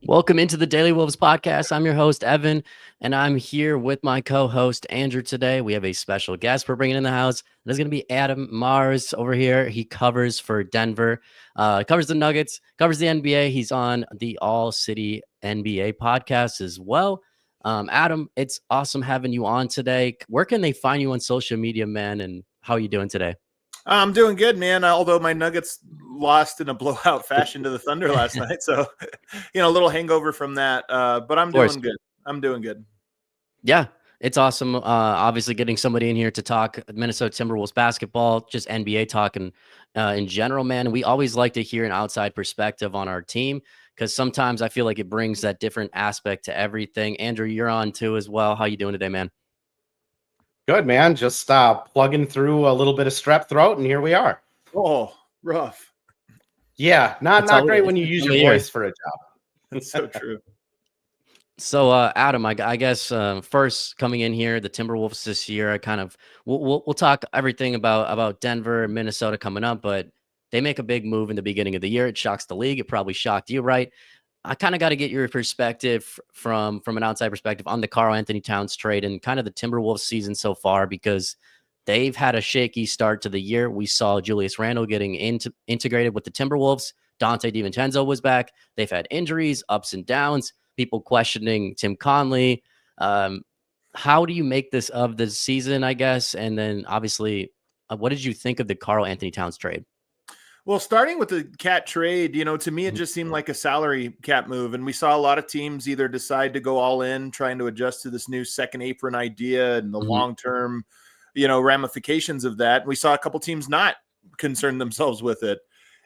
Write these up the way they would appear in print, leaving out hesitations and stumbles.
Welcome into the Daily Wolves podcast. I'm your host, Evan, and I'm here with my co-host, Andrew, today. We have a special guest we're bringing in the house. There's going to be Adam Mars over here. He covers for Denver, covers the Nuggets, covers the NBA. He's on the All City NBA podcast as well. Adam, it's awesome having you on today. Where can they find you on social media, man, and how are you doing today? I'm doing good, man. Although my Nuggets lost in a blowout fashion to the Thunder last night. So, a little hangover from that. But I'm doing good. I'm doing good. Yeah, it's awesome. Obviously getting somebody in here to talk Minnesota Timberwolves basketball, just NBA talk and in general, man. We always like to hear an outside perspective on our team because sometimes I feel like it brings that different aspect to everything. Andrew, you're on too as well. How you doing today, man? Good, man. Just plugging through a little bit of strep throat, and here we are. Oh, rough. Yeah, not great when you use your voice for a job. That's so true. So, Adam, I guess first coming in here, the Timberwolves this year, we'll talk everything about Denver and Minnesota coming up, but they make a big move in the beginning of the year. It shocks the league. It probably shocked you, right? I kind of got to get your perspective from an outside perspective on the Karl-Anthony Towns trade and kind of the Timberwolves season so far, because they've had a shaky start to the year. We saw Julius Randle getting integrated with the Timberwolves. Dante DiVincenzo was back. They've had injuries, ups and downs, people questioning Tim Conley. How do you make this of the season, I guess? And then obviously, what did you think of the Karl-Anthony Towns trade? Well, starting with the Cat trade, to me, it just seemed like a salary cap move. And we saw a lot of teams either decide to go all in, trying to adjust to this new second apron idea and the long-term, ramifications of that. We saw a couple teams not concern themselves with it.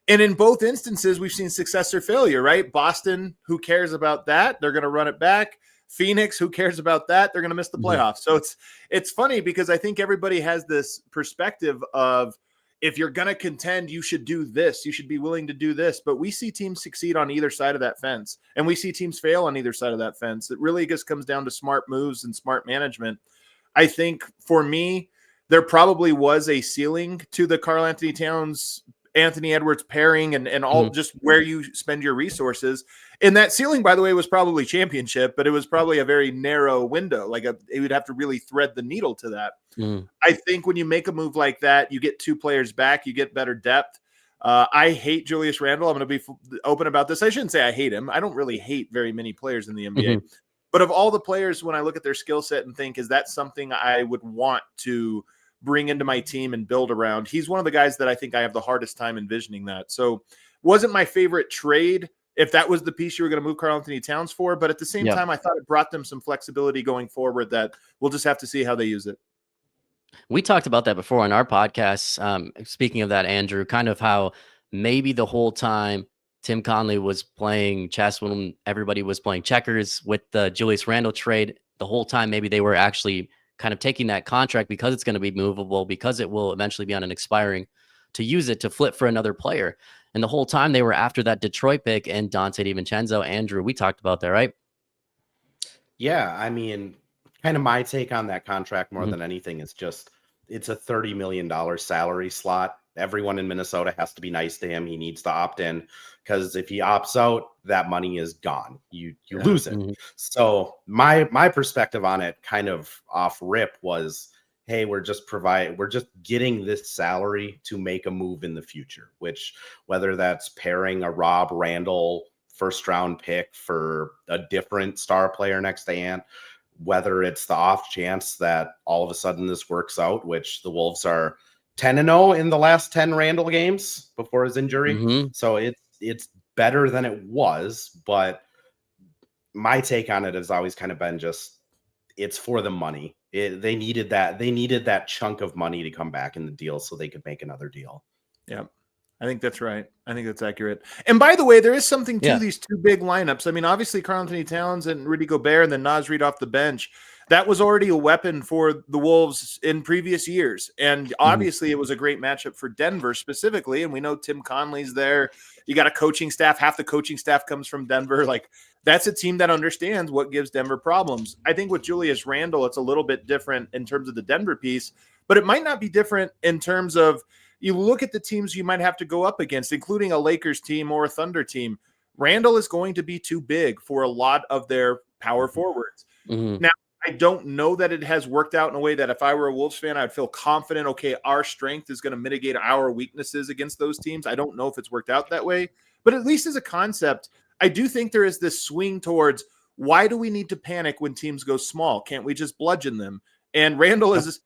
And in both instances, we've seen success or failure, right? Boston, who cares about that? They're going to run it back. Phoenix, who cares about that? They're going to miss the playoffs. So it's funny because I think everybody has this perspective of, if you're going to contend, you should do this. You should be willing to do this. But we see teams succeed on either side of that fence, and we see teams fail on either side of that fence. It really just comes down to smart moves and smart management. I think for me, there probably was a ceiling to the Karl-Anthony Towns, Anthony Edwards pairing and all just where you spend your resources. And that ceiling, by the way, was probably championship, but it was probably a very narrow window. It would have to really thread the needle to that. I think when you make a move like that, you get two players back, you get better depth. I hate Julius Randle. I'm going to be open about this. I shouldn't say I hate him. I don't really hate very many players in the NBA. But of all the players, when I look at their skill set and think, is that something I would want to bring into my team and build around? He's one of the guys that I think I have the hardest time envisioning that. So wasn't my favorite trade if that was the piece you were going to move Karl-Anthony Towns for. But at the same time, I thought it brought them some flexibility going forward that we'll just have to see how they use it. We talked about that before on our podcast. Speaking of that, Andrew, kind of how maybe the whole time Tim Conley was playing chess when everybody was playing checkers with the Julius Randle trade, the whole time maybe they were actually kind of taking that contract because it's going to be movable, because it will eventually be on an expiring, to use it to flip for another player. And the whole time they were after that Detroit pick and Dante DiVincenzo. Andrew, we talked about that, right? Yeah, I mean, kind of my take on that contract more than anything is just, it's a $30 million salary slot. Everyone in Minnesota has to be nice to him. He needs to opt in, because if he opts out, that money is gone. You lose it. So my perspective on it, kind of off rip, was, hey, we're just getting this salary to make a move in the future, which, whether that's pairing a Rob Randall first round pick for a different star player next to Ant, whether it's the off chance that all of a sudden this works out, which the Wolves are 10-0 in the last 10 Randall games before his injury. So it's better than it was. But my take on it has always kind of been just, it's for the money. They needed that chunk of money to come back in the deal so they could make another deal. Yeah, I think that's right. I think that's accurate. And by the way, there is something to these two big lineups. I mean, obviously Karl-Anthony Towns and Rudy Gobert, and then Naz Reid off the bench. That was already a weapon for the Wolves in previous years. And obviously it was a great matchup for Denver specifically. And we know Tim Conley's there. You got a coaching staff. Half the coaching staff comes from Denver. Like, that's a team that understands what gives Denver problems. I think with Julius Randle, it's a little bit different in terms of the Denver piece, but it might not be different in terms of you look at the teams you might have to go up against, including a Lakers team or a Thunder team. Randle is going to be too big for a lot of their power forwards. Mm-hmm. Now, I don't know that it has worked out in a way that if I were a Wolves fan, I'd feel confident, okay, our strength is going to mitigate our weaknesses against those teams. I don't know if it's worked out that way, but at least as a concept, I do think there is this swing towards why do we need to panic when teams go small? Can't we just bludgeon them? And Randle's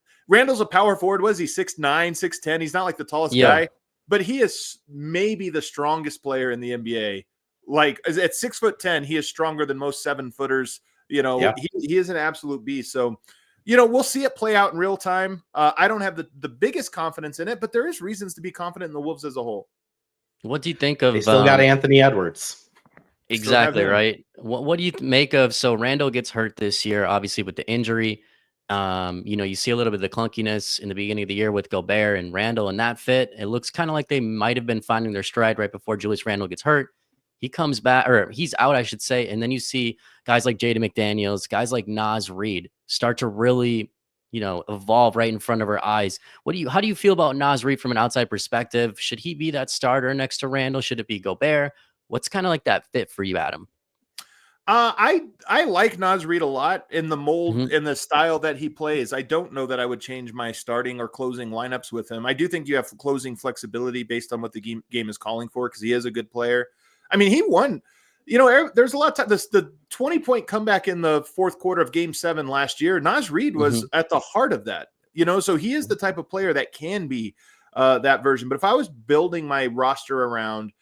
a power forward. Was he 6'9", 6'10"? He's not like the tallest guy, but he is maybe the strongest player in the NBA. Like at 6'10", he is stronger than most 7-footers. You know, he is an absolute beast. So, you know, we'll see it play out in real time. I don't have the biggest confidence in it, but there is reasons to be confident in the Wolves as a whole. What do you think of? They still got Anthony Edwards. Exactly right. What do you make of? So Randall gets hurt this year, obviously with the injury. You know, you see a little bit of the clunkiness in the beginning of the year with Gobert and Randall and that fit. It looks kind of like they might have been finding their stride right before Julius Randle gets hurt. He comes back, or he's out, I should say. And then you see guys like Jaden McDaniels, guys like Naz Reid start to really, you know, evolve right in front of our eyes. How do you feel about Naz Reid from an outside perspective? Should he be that starter next to Randall? Should it be Gobert? What's kind of like that fit for you, Adam? I like Naz Reid a lot in the mold in the style that he plays. I don't know that I would change my starting or closing lineups with him. I do think you have closing flexibility based on what the game is calling for because he is a good player. I mean, he won. You know, there's a lot of time. The 20-point comeback in the fourth quarter of Game 7 last year, Naz Reid was at the heart of that. You know, so he is the type of player that can be that version. But if I was building my roster around,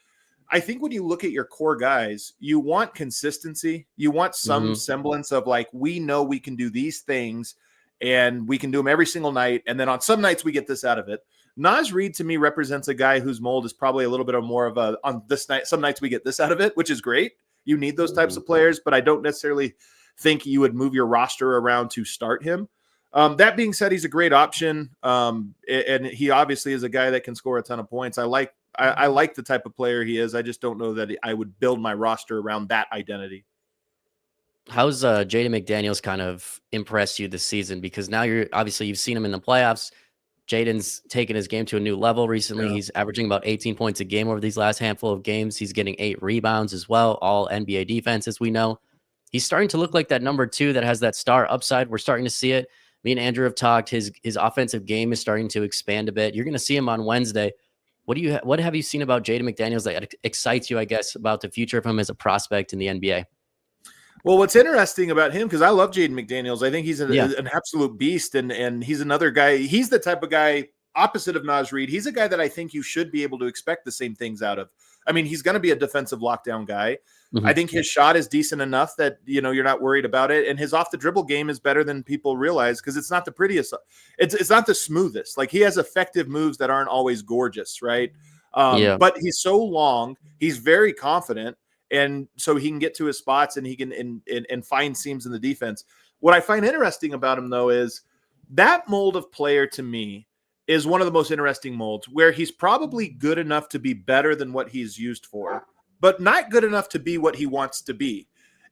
I think when you look at your core guys, you want consistency. You want some semblance of like, we know we can do these things and we can do them every single night. And then on some nights we get this out of it. Naz Reid to me represents a guy whose mold is probably a little bit of more of a on this night. Some nights we get this out of it, which is great. You need those types of players, but I don't necessarily think you would move your roster around to start him. That being said, he's a great option. And he obviously is a guy that can score a ton of points. I like the type of player he is. I just don't know that I would build my roster around that identity. How's Jaden McDaniels kind of impressed you this season? Because now you've seen him in the playoffs. Jaden's taken his game to a new level recently. Yeah. He's averaging about 18 points a game over these last handful of games. He's getting 8 rebounds as well, all NBA defense, as we know. He's starting to look like that number 2 that has that star upside. We're starting to see it. Me and Andrew have talked. His offensive game is starting to expand a bit. You're going to see him on Wednesday. What have you seen about Jaden McDaniels that excites you, I guess, about the future of him as a prospect in the NBA? Well, what's interesting about him, because I love Jaden McDaniels. I think he's an absolute beast, and he's another guy. He's the type of guy opposite of Naz Reid. He's a guy that I think you should be able to expect the same things out of. I mean, he's going to be a defensive lockdown guy. I think his shot is decent enough that, you know, you're not worried about it. And his off the dribble game is better than people realize because it's not the prettiest. It's not the smoothest. Like, he has effective moves that aren't always gorgeous, right? But he's so long. He's very confident. And so he can get to his spots and he can and find seams in the defense. What I find interesting about him, though, is that mold of player to me is one of the most interesting molds where he's probably good enough to be better than what he's used for, but not good enough to be what he wants to be.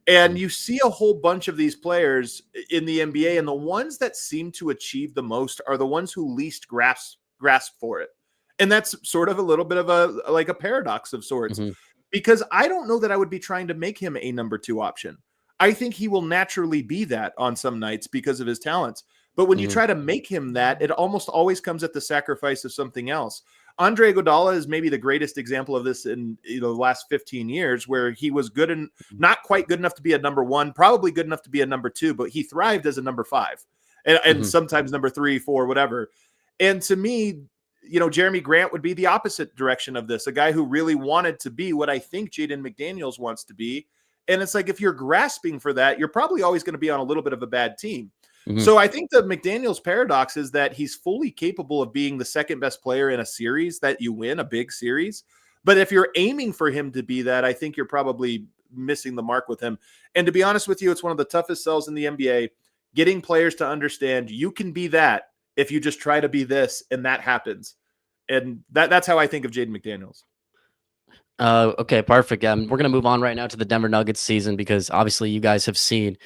And you see a whole bunch of these players in the NBA, and the ones that seem to achieve the most are the ones who least grasp for it. And that's sort of a little bit of a paradox of sorts. Because I don't know that I would be trying to make him a number 2 option. I think he will naturally be that on some nights because of his talents. But when you try to make him that, it almost always comes at the sacrifice of something else. Andre Iguodala is maybe the greatest example of this in the last 15 years, where he was good and not quite good enough to be a number 1, probably good enough to be a number 2, but he thrived as a number 5 and sometimes number 3, 4, whatever. And to me, you know, Jeremy Grant would be the opposite direction of this, a guy who really wanted to be what I think Jaden McDaniels wants to be. And it's like, if you're grasping for that, you're probably always going to be on a little bit of a bad team. So I think the McDaniels paradox is that he's fully capable of being the second best player in a series that you win, a big series. But if you're aiming for him to be that, I think you're probably missing the mark with him. And to be honest with you, it's one of the toughest sells in the NBA, getting players to understand you can be that if you just try to be this, and that happens. And that's how I think of Jaden McDaniels. Okay, perfect. We're gonna move on right now to the Denver Nuggets season because obviously you guys have seen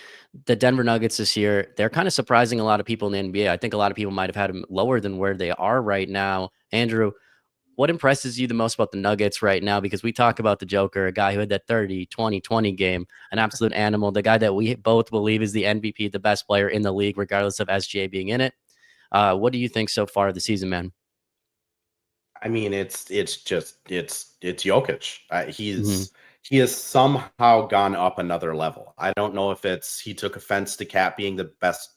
the Denver Nuggets this year. They're kind of surprising a lot of people in the NBA. I think a lot of people might have had them lower than where they are right now. Andrew, what impresses you the most about the Nuggets right now? Because we talk about the Joker, a guy who had that 30, 20, 20 game, an absolute animal, the guy that we both believe is the MVP, the best player in the league, regardless of SGA being in it. What do you think so far of the season, man? I mean, it's Jokic. Hmm. He has somehow gone up another level. I don't know if it's he took offense to Cat being the best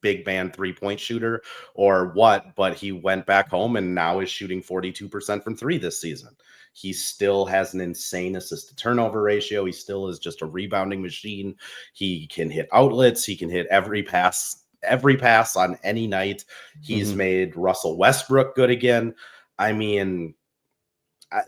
big man 3-point shooter or what, but he went back home and now is shooting 42% from three this season. He still has an insane assist to turnover ratio. He still is just a rebounding machine. He can hit outlets. He can hit every pass on any night. He's Hmm. made Russell Westbrook good again. I mean,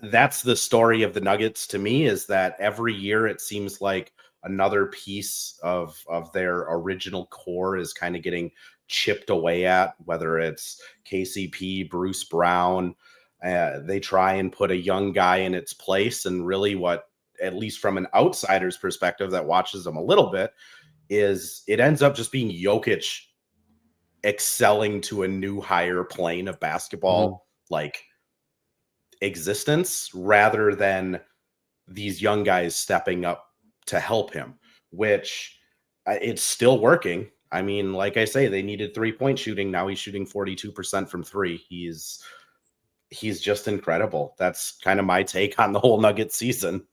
that's the story of the Nuggets to me, is that every year it seems like another piece of their original core is kind of getting chipped away at, whether it's KCP, Bruce Brown. They try and put a young guy in its place. And really what, at least from an outsider's perspective that watches them a little bit, is it ends up just being Jokic excelling to a new higher plane of Hmm. basketball, like existence, rather than these young guys stepping up to help him, which it's still working. I mean, like I say, they needed 3-point shooting. Now he's shooting 42% from three. He's just incredible. That's kind of my take on the whole Nugget season.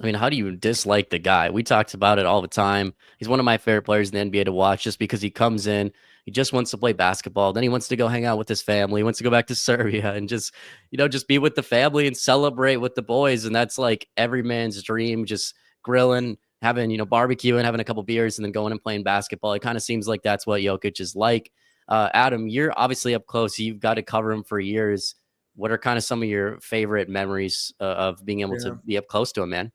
I mean, how do you dislike the guy? We talked about it all the time. He's one of my favorite players in the NBA to watch just because he comes in, he just wants to play basketball. Then he wants to go hang out with his family. He wants to go back to Serbia and just, just be with the family and celebrate with the boys. And that's like every man's dream, just grilling, having, barbecue and having a couple beers and then going and playing basketball. It kind of seems like that's what Jokic is like. Adam, you're obviously up close. You've got to cover him for years. What are kind of some of your favorite memories of being able to Yeah. be up close to him, man?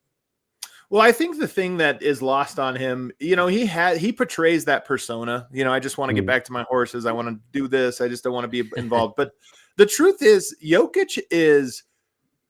Well, I think the thing that is lost on him, he portrays that persona. I just want to get Mhm. back to my horses. I want to do this. I just don't want to be involved. But the truth is, Jokic is,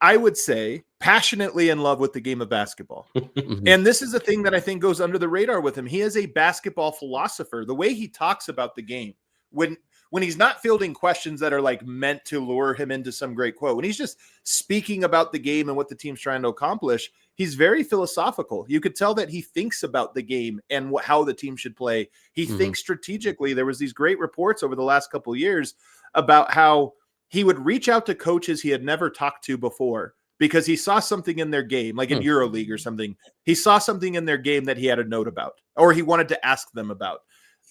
I would say, passionately in love with the game of basketball. Mhm. And this is a thing that I think goes under the radar with him. He is a basketball philosopher. The way he talks about the game, when he's not fielding questions that are like meant to lure him into some great quote, when he's just speaking about the game and what the team's trying to accomplish, he's very philosophical. You could tell that he thinks about the game and how the team should play. He Mhm. thinks strategically. There was these great reports over the last couple of years about how he would reach out to coaches he had never talked to before because he saw something in their game, like in Hmm. EuroLeague or something. He saw something in their game that he had a note about, or he wanted to ask them about.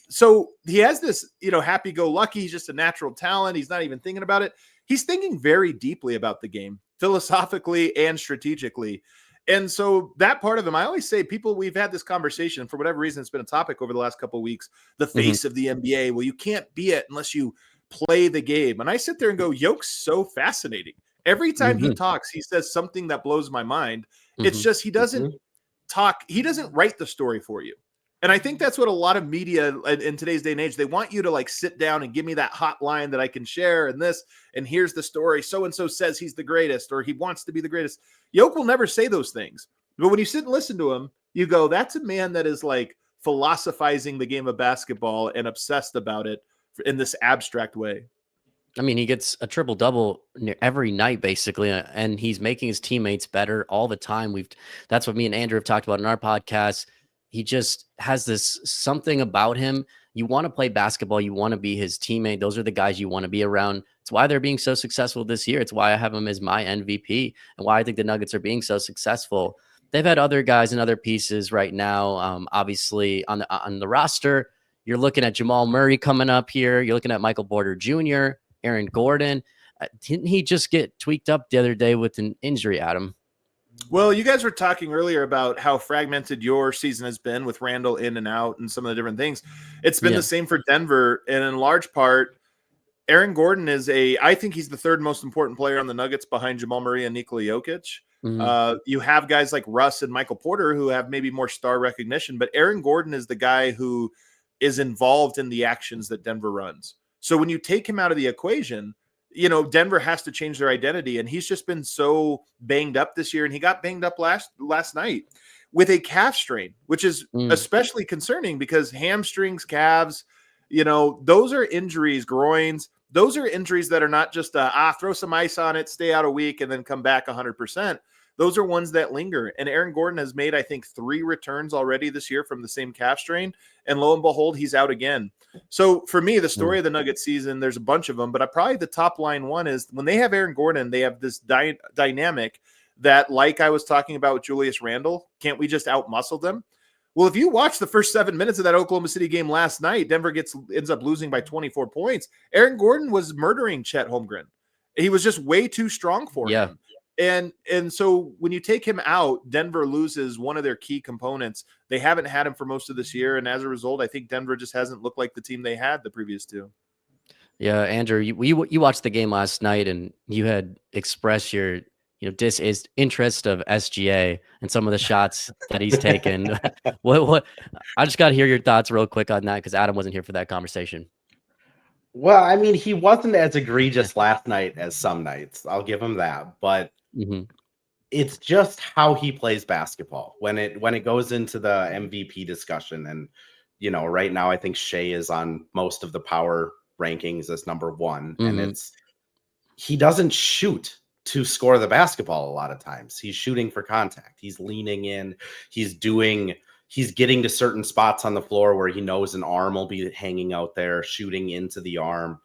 So he has this, happy-go-lucky. He's just a natural talent. He's not even thinking about it. He's thinking very deeply about the game, philosophically and strategically. And so that part of him, I always say, we've had this conversation for whatever reason. It's been a topic over the last couple of weeks. The Mhm. face of the NBA. Well, you can't be it unless you play the game. And I sit there and go, Yoke's so fascinating. Every time he Mhm. talks, he says something that blows my mind. It's Mhm. just he doesn't Mhm. he doesn't write the story for you. And I think that's what a lot of media in today's day and age, they want you to like sit down and give me that hot line that I can share and this, and here's the story. So and so says he's the greatest or he wants to be the greatest. Yoke will never say those things. But when you sit and listen to him, you go, that's a man that is like philosophizing the game of basketball and obsessed about it in this abstract way. I mean, he gets a triple double every night, basically, and he's making his teammates better all the time. That's what me and Andrew have talked about in our podcast. He just has this something about him. You want to play basketball, you want to be his teammate. Those are the guys you want to be around. It's why they're being so successful this year. It's why I have him as my MVP and why I think the Nuggets are being so successful. They've had other guys and other pieces right now. Obviously, on the roster, you're looking at Jamal Murray coming up here. You're looking at Michael Porter Jr., Aaron Gordon. Didn't he just get tweaked up the other day with an injury, Adam? Well, you guys were talking earlier about how fragmented your season has been with Randall in and out and some of the different things. It's been Yeah. the same for Denver. And in large part, Aaron Gordon I think he's the third most important player on the Nuggets behind Jamal Murray and Nikola Jokic. Hmm. You have guys like Russ and Michael Porter who have maybe more star recognition, but Aaron Gordon is the guy who is involved in the actions that Denver runs. So when you take him out of the equation, Denver has to change their identity, and he's just been so banged up this year, and he got banged up last night with a calf strain, which is especially concerning because hamstrings, calves, those are injuries, groins. Those are injuries that are not just throw some ice on it, stay out a week, and then come back 100%. Those are ones that linger. And Aaron Gordon has made, I think, 3 returns already this year from the same calf strain. And lo and behold, he's out again. So for me, the story of the Nuggets season, there's a bunch of them, but probably the top line one is when they have Aaron Gordon, they have this dynamic that, like I was talking about with Julius Randle, can't we just outmuscle them? Well, if you watch the first 7 minutes of that Oklahoma City game last night, Denver ends up losing by 24 points. Aaron Gordon was murdering Chet Holmgren. He was just way too strong for him. And so when you take him out, Denver loses one of their key components. They haven't had him for most of this year, and as a result, I think Denver just hasn't looked like the team they had the previous 2. Yeah, Andrew, you watched the game last night, and you had expressed your disinterest of SGA and some of the shots that he's taken. What? I just got to hear your thoughts real quick on that because Adam wasn't here for that conversation. Well, I mean, he wasn't as egregious last night as some nights. I'll give him that, but it's just how he plays basketball when it goes into the MVP discussion. And right now I think Shea is on most of the power rankings as number 1, and he doesn't shoot to score the basketball a lot of times. He's shooting for contact. He's leaning in. He's getting to certain spots on the floor where he knows an arm will be hanging out there, shooting into the arm.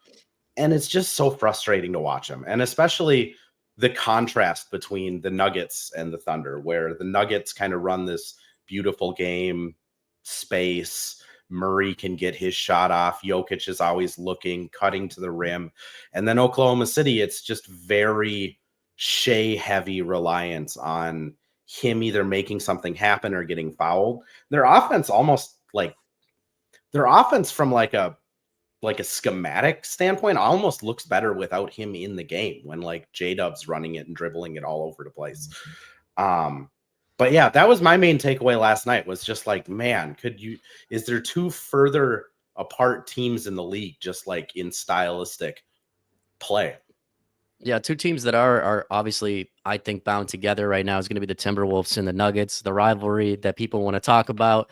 And it's just so frustrating to watch him. And especially the contrast between the Nuggets and the Thunder, where the Nuggets kind of run this beautiful game, space. Murray can get his shot off. Jokic is always looking, cutting to the rim. And then Oklahoma City, it's just very Shea heavy reliance on him either making something happen or getting fouled. Their offense from like a schematic standpoint almost looks better without him in the game when like J-Dub's running it and dribbling it all over the place. But yeah, that was my main takeaway last night was just like, man, is there 2 further apart teams in the league just like in stylistic play? Yeah, 2 teams that are obviously, I think, bound together right now is going to be the Timberwolves and the Nuggets. The rivalry that people want to talk about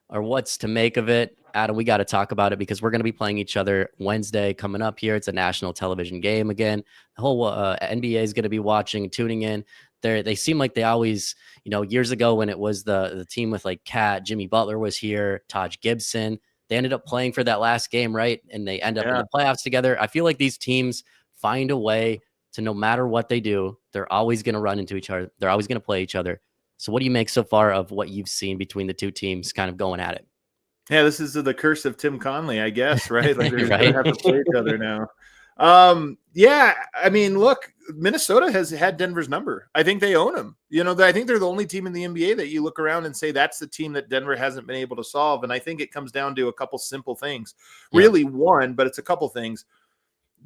or what's to make of it. Adam, we got to talk about it because we're going to be playing each other Wednesday coming up here. It's a national television game again. The whole NBA is going to be watching, tuning in. They seem like they always, years ago when it was the team with like Cat, Jimmy Butler was here, Taj Gibson. They ended up playing for that last game, right? And they end up in the playoffs together. I feel like these teams find a way to, no matter what they do, they're always going to run into each other. They're always going to play each other. So what do you make so far of what you've seen between the 2 teams kind of going at it? Yeah, this is the curse of Tim Conley, I guess, right? Like they're right? going to have to play each other now. Yeah, I mean, look, Minnesota has had Denver's number. I think they own them. I think they're the only team in the NBA that you look around and say that's the team that Denver hasn't been able to solve. And I think it comes down to a couple simple things. Really one, but it's a couple things.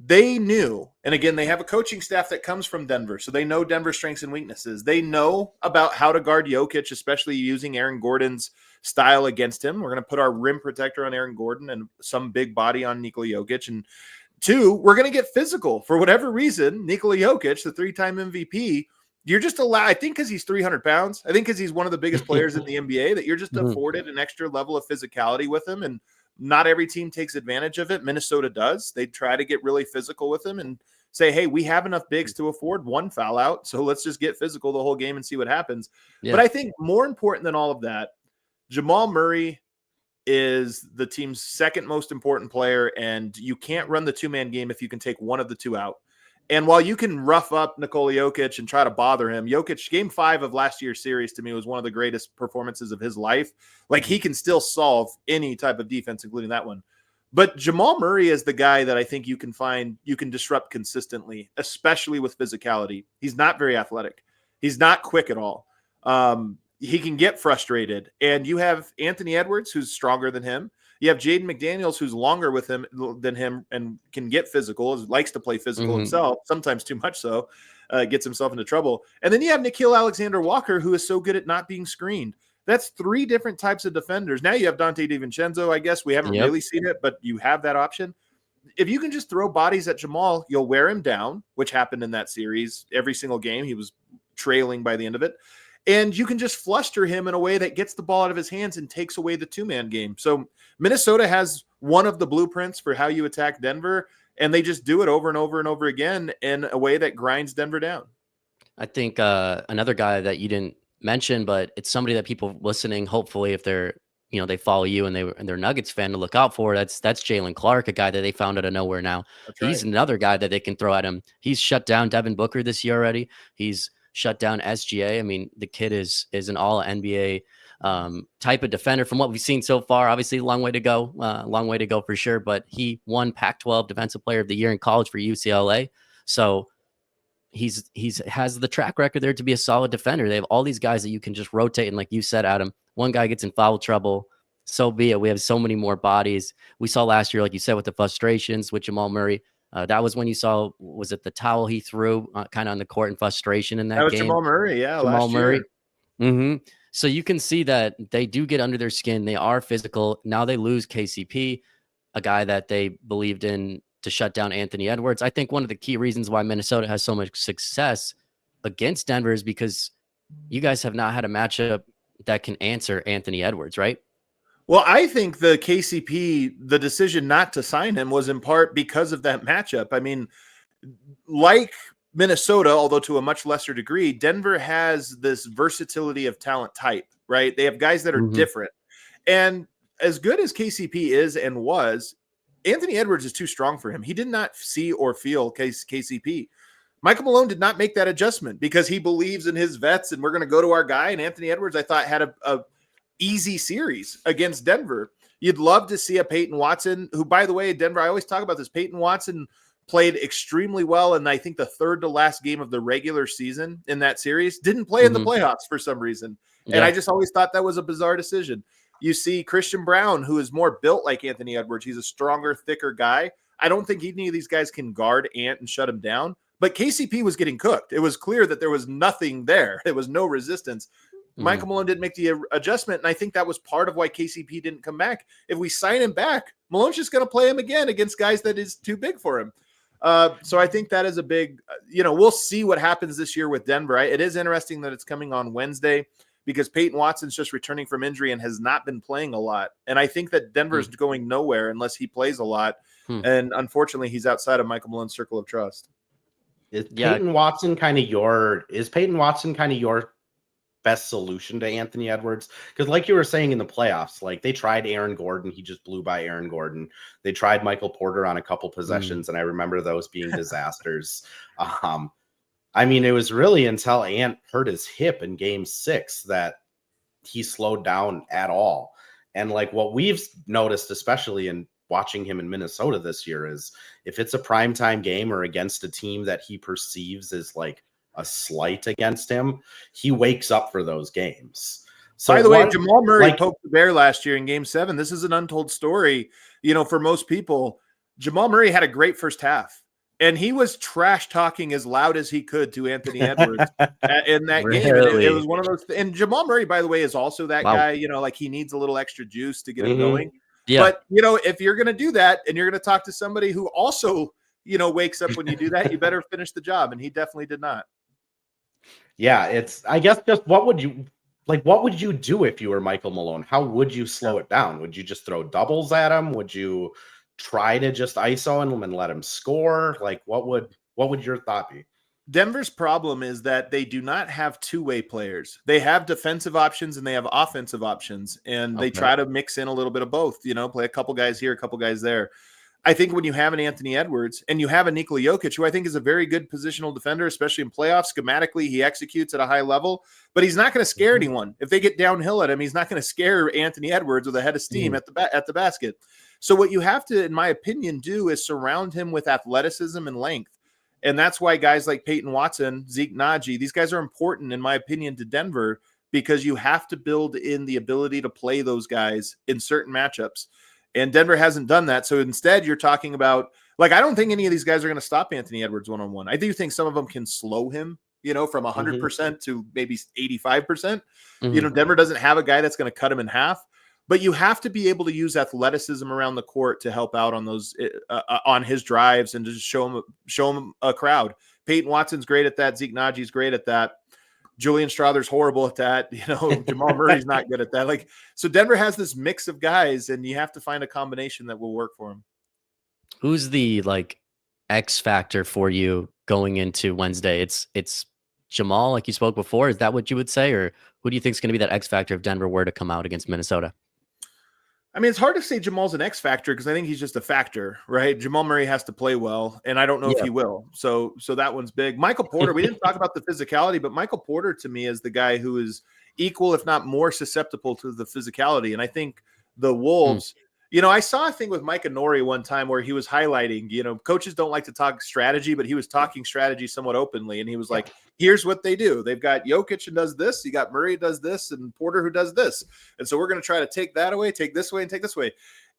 They knew, and again, they have a coaching staff that comes from Denver, so they know Denver's strengths and weaknesses. They know about how to guard Jokic, especially using Aaron Gordon's style against him. We're going to put our rim protector on Aaron Gordon and some big body on Nikola Jokic. And 2, we're going to get physical. For whatever reason, Nikola Jokic, the 3-time MVP, you're just allowed, I think because he's 300 pounds, I think because he's one of the biggest players in the NBA, that you're just afforded an extra level of physicality with him. And not every team takes advantage of it. Minnesota does. They try to get really physical with him and say, hey, we have enough bigs to afford 1 foul out, so let's just get physical the whole game and see what happens. But I think more important than all of that, Jamal Murray is the team's 2nd most important player, and you can't run the 2-man game if you can take one of the 2 out. And while you can rough up Nikola Jokic and try to bother him, Jokic, game 5 of last year's series to me was one of the greatest performances of his life. Like he can still solve any type of defense, including that one. But Jamal Murray is the guy that I think you can disrupt consistently, especially with physicality. He's not very athletic. He's not quick at all. He can get frustrated. And you have Anthony Edwards, who's stronger than him. You have Jaden McDaniels, who's longer with him than him and can get physical, likes to play physical himself, sometimes too much so, gets himself into trouble. And then you have Nickeil Alexander-Walker, who is so good at not being screened. That's 3 different types of defenders. Now you have Dante DiVincenzo, I guess. We haven't really seen it, but you have that option. if you can just throw bodies at Jamal, you'll wear him down, which happened in that series. Every single game, he was trailing by the end of it. And you can just fluster him in a way that gets the ball out of his hands and takes away the two-man game. So Minnesota has one of the blueprints for how you attack Denver, and they just do it over and over and over again in a way that grinds Denver down. I think another guy that you didn't mention, but it's somebody that people listening, hopefully, if they're they follow you and they're Nuggets fan, to look out for. That's Jalen Clark, a guy that they found out of nowhere now. That's He's right. another guy that they can throw at him. He's shut down Devin Booker this year already. He's shut down SGA. I mean, the kid is an all NBA type of defender from what we've seen so far. Obviously, long way to go for sure. But he won Pac-12 Defensive Player of the Year in college for UCLA. So he's has the track record there to be a solid defender. They have all these guys that you can just rotate. And like you said, Adam, one guy gets in foul trouble, so be it. We have so many more bodies. We saw last year, like you said, with the frustrations with Jamal Murray. That was when you saw, was it the towel he threw kind of on the court in frustration in that was game? Jamal Murray, Jamal last Murray. year. So you can see that they do get under their skin. They are physical. Now they lose KCP, a guy that they believed in to shut down Anthony Edwards. I think one of the key reasons why Minnesota has so much success against Denver is because you guys have not had a matchup that can answer Anthony Edwards, right? Well, I think the KCP, the decision not to sign him was in part because of that matchup. I mean, like Minnesota, although to a much lesser degree, Denver has this versatility of talent type, right? They have guys that are different. And as good as KCP is and was, Anthony Edwards is too strong for him. He did not see or feel KCP. Michael Malone did not make that adjustment because he believes in his vets and we're going to go to our guy. And Anthony Edwards, I thought, had a easy series against Denver. You'd love to see a Peyton Watson, who, by the way, Denver, I always talk about this. Peyton Watson played extremely well, and I think the third to last game of the regular season in that series, didn't play in the playoffs for some reason. Yeah. And I just always thought that was a bizarre decision. You see Christian Brown, who is more built like Anthony Edwards. He's a stronger, thicker guy. I don't think any of these guys can guard Ant and shut him down. But KCP was getting cooked. It was clear that there was nothing there. There was no resistance. Michael Malone didn't make the adjustment, and I think that was part of why KCP didn't come back. If we sign him back, Malone's just going to play him again against guys that is too big for him. So I think that is a big, we'll see what happens this year with Denver. It is interesting that it's coming on Wednesday because Peyton Watson's just returning from injury and has not been playing a lot. And I think that Denver's going nowhere unless he plays a lot. And unfortunately, he's outside of Michael Malone's circle of trust. Is Peyton Watson kind of your best solution to Anthony Edwards? Because like you were saying in the playoffs, like they tried Aaron Gordon. He just blew by Aaron Gordon. They tried Michael Porter on a couple possessions, and I remember those being disasters. I mean, it was really until Ant hurt his hip in game 6 that he slowed down at all. And like what we've noticed, especially in watching him in Minnesota this year, is if it's a primetime game or against a team that he perceives as like a slight against him, he wakes up for those games. So by the way, Jamal Murray poked the bear last year in game 7. This is an untold story, for most people. Jamal Murray had a great first half, and he was trash talking as loud as he could to Anthony Edwards in that game. And it was one of those. And Jamal Murray, by the way, is also that guy, like he needs a little extra juice to get it going. Yeah. But, if you're going to do that and you're going to talk to somebody who also, wakes up when you do that, you better finish the job. And he definitely did not. Yeah, it's, I guess, just what would you do if you were Michael Malone? How would you slow it down? Would you just throw doubles at him? Would you try to just ISO him and let him score? Like, what would your thought be? Denver's problem is that they do not have two-way players. They have defensive options and they have offensive options, and they try to mix in a little bit of both, play a couple guys here, a couple guys there. I think when you have an Anthony Edwards and you have a Nikola Jokic, who I think is a very good positional defender, especially in playoffs, schematically, he executes at a high level, but he's not going to scare anyone. If they get downhill at him, he's not going to scare Anthony Edwards with a head of steam at the basket. So what you have to, in my opinion, do is surround him with athleticism and length. And that's why guys like Peyton Watson, Zeke Naji, these guys are important, in my opinion, to Denver, because you have to build in the ability to play those guys in certain matchups. And Denver hasn't done that. So instead, you're talking about, I don't think any of these guys are going to stop Anthony Edwards one-on-one. I do think some of them can slow him, from 100% to maybe 85%. Denver doesn't have a guy that's going to cut him in half. but you have to be able to use athleticism around the court to help out on those on his drives and to just show him a crowd. Peyton Watson's great at that. Zeke Najee's great at that. Julian Strother's horrible at that. Jamal Murray's not good at that. Like, so Denver has this mix of guys, and you have to find a combination that will work for him. Who's the like X factor for you going into Wednesday? It's Jamal, like you spoke before. Is that what you would say, or who do you think is going to be that X factor if Denver were to come out against Minnesota? I mean, it's hard to say Jamal's an X factor because I think he's just a factor, right? Jamal Murray has to play well, and I don't know if he will. So that one's big. Michael Porter, we didn't talk about the physicality, but Michael Porter to me is the guy who is equal, if not more susceptible to the physicality. And I think the Wolves, I saw a thing with Mike Nori one time where he was highlighting, coaches don't like to talk strategy, but he was talking strategy somewhat openly. And he was like, here's what they do. They've got Jokic who does this. You got Murray who does this and Porter who does this. And so we're going to try to take that away, take this way, and take this way.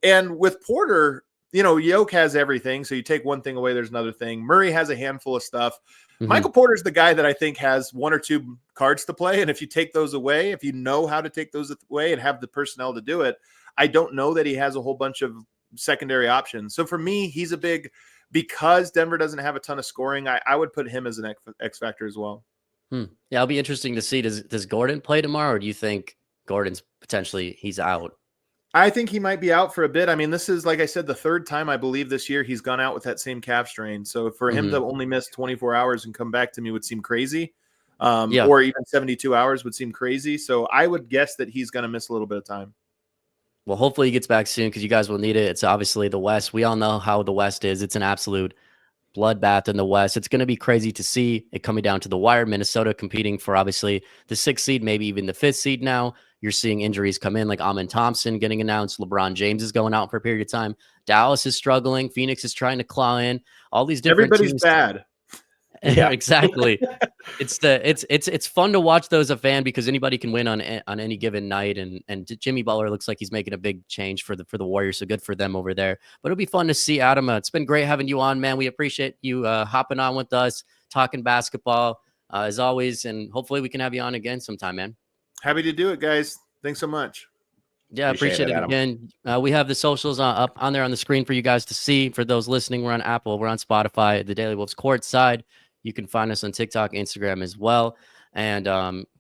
And with Porter, Jokic has everything. So you take one thing away, there's another thing. Murray has a handful of stuff. Michael Porter's the guy that I think has one or two cards to play. And if you take those away, if you know how to take those away and have the personnel to do it, I don't know that he has a whole bunch of secondary options. So for me, he's a big, because Denver doesn't have a ton of scoring, I would put him as an X factor as well. Yeah, it'll be interesting to see. Does Gordon play tomorrow, or do you think Gordon's he's out? I think he might be out for a bit. I mean, this is, like I said, the third time I believe this year he's gone out with that same calf strain. So for him to only miss 24 hours and come back to me would seem crazy. Or even 72 hours would seem crazy. So I would guess that he's going to miss a little bit of time. Well, hopefully he gets back soon because you guys will need it. It's obviously the West. We all know how the West is. It's an absolute bloodbath in the West. It's going to be crazy to see it coming down to the wire. Minnesota competing for obviously the 6th seed, maybe even the 5th seed now. You're seeing injuries come in like Amin Thompson getting announced. LeBron James is going out for a period of time. Dallas is struggling. Phoenix is trying to claw in. All these different Everybody's teams. bad. Yeah, exactly. It's fun to watch those a fan because anybody can win on any given night, and Jimmy Butler looks like he's making a big change for the Warriors, so good for them over there. But it'll be fun to see, Adam. It's been great having you on, man. We appreciate you hopping on with us, talking basketball as always, and hopefully we can have you on again sometime, man. Happy to do it, guys. Thanks so much. Yeah, appreciate it again. We have the socials up on there on the screen for you guys to see. For those listening, we're on Apple, we're on Spotify, the Daily Wolves Courtside. You can find us on TikTok, Instagram as well. And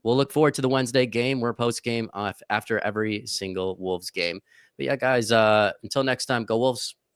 we'll look forward to the Wednesday game. We're post-game after every single Wolves game. But yeah, guys, until next time, go Wolves.